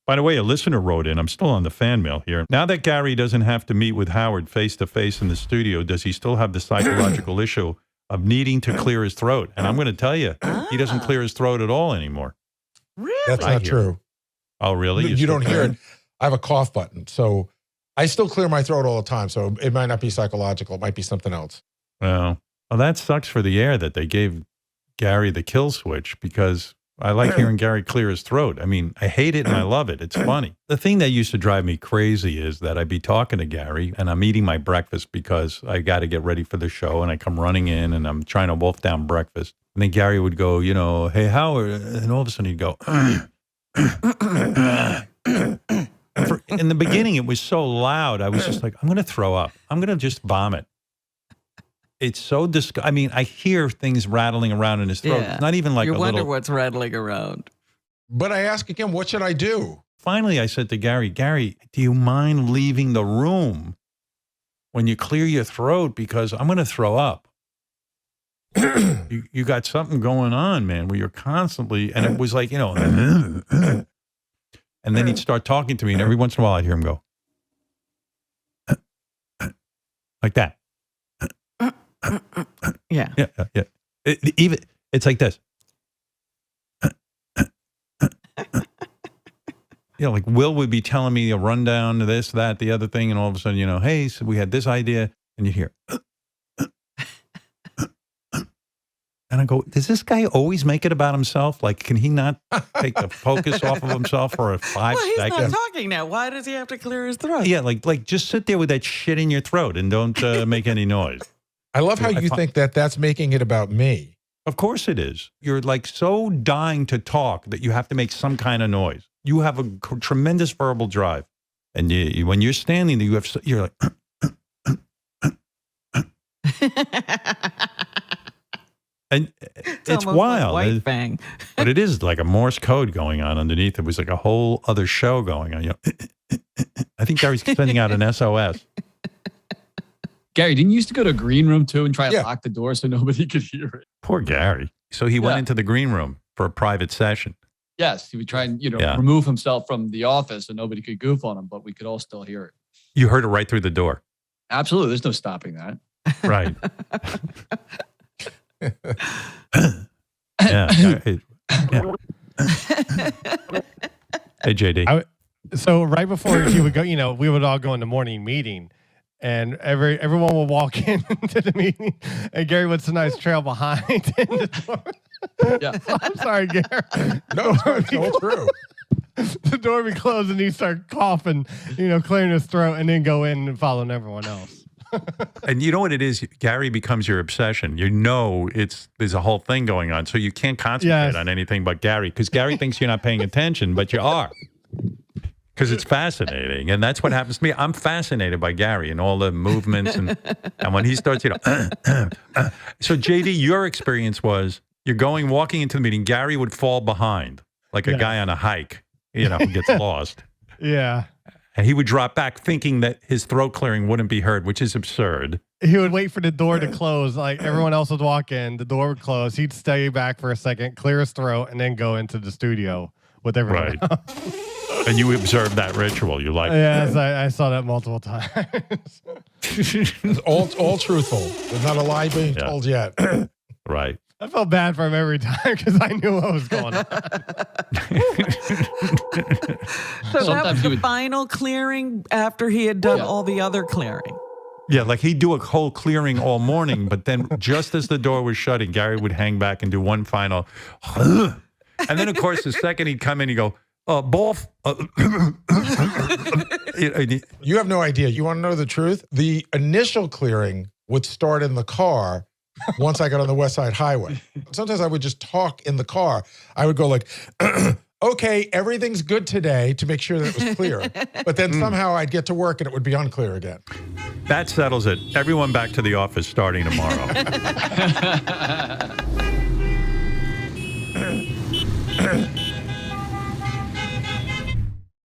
By the way, a listener wrote in, I'm still on the fan mail here. Now that Gary doesn't have to meet with Howard face-to-face in the studio, does he still have the psychological issue of needing to clear his throat? And I'm going to tell you, he doesn't clear his throat at all anymore. Really? That's not true. Oh, really? You don't hear it. I have a cough button, so I still clear my throat all the time, so it might not be psychological. It might be something else. Well, that sucks for the air that they gave Gary the kill switch, because I like hearing Gary clear his throat. I mean, I hate it and I love it. It's funny. The thing that used to drive me crazy is that I'd be talking to Gary and I'm eating my breakfast because I got to get ready for the show, and I come running in and I'm trying to wolf down breakfast. And then Gary would go, hey, Howard, and all of a sudden he'd go, in the beginning, it was so loud. I was just like, I'm going to throw up. I'm going to just vomit. It's so I mean, I hear things rattling around in his throat. Yeah. It's not even like you a wonder little. what's rattling around. But I ask again, what should I do? Finally, I said to Gary, do you mind leaving the room when you clear your throat? Because I'm going to throw up. you got something going on, man, where you're constantly, and it was like, and then he'd start talking to me, and every once in a while I'd hear him go like that. Yeah. Yeah. It's like this. Like Will would be telling me a rundown to this, that, the other thing, and all of a sudden, hey, so we had this idea, and you'd hear. And I go, does this guy always make it about himself? Like, can he not take the focus off of himself for a 5 Well, he's seconds? not talking now. Why does he have to clear his throat? Yeah, like just sit there with that shit in your throat and don't make any noise. I love how you think that that's making it about me. Of course it is. You're like so dying to talk that you have to make some kind of noise. You have a tremendous verbal drive. And when you're standing there, you're like... And it's wild. Like White Fang. But it is like a Morse code going on underneath. It was like a whole other show going on. I think Gary's sending out an SOS. Gary, didn't you used to go to a green room too and try to lock the door so nobody could hear it? Poor Gary. So he went into the green room for a private session. Yes, he would try and remove himself from the office so nobody could goof on him, but we could all still hear it. You heard it right through the door. Absolutely. There's no stopping that. Right. Hey, JD. So right before he would go, we would all go in the morning meeting, and everyone would walk into the meeting, and Gary would sometimes trail behind in the door. Yeah. I'm sorry, Gary. No, it's all true. The door would be closed, and he'd start coughing, clearing his throat, and then go in and following everyone else. And you know what it is? Gary becomes your obsession. There's a whole thing going on, so you can't concentrate on anything but Gary, because Gary thinks you're not paying attention, but you are. Because it's fascinating, and that's what happens to me. I'm fascinated by Gary and all the movements, and when he starts, So, JD, your experience was walking into the meeting. Gary would fall behind like a guy on a hike, who gets lost. Yeah. And he would drop back thinking that his throat clearing wouldn't be heard, which is absurd. He would wait for the door to close. Like everyone else would walk in, the door would close. He'd stay back for a second, clear his throat, and then go into the studio with everyone else. And you observed that ritual. You like Yes, I saw that multiple times. It's all truthful. There's not a lie being told yet. Right. I felt bad for him every time because I knew what was going on. So that was the final clearing after he had done all the other clearing. Yeah, like he'd do a whole clearing all morning, but then just as the door was shutting, Gary would hang back and do one final. And then, of course, the second he'd come in, he'd go, both. You have no idea. You want to know the truth? The initial clearing would start in the car once I got on the West Side Highway. Sometimes I would just talk in the car. I would go like, okay, everything's good today, to make sure that it was clear. But then somehow I'd get to work and it would be unclear again. That settles it. Everyone back to the office starting tomorrow.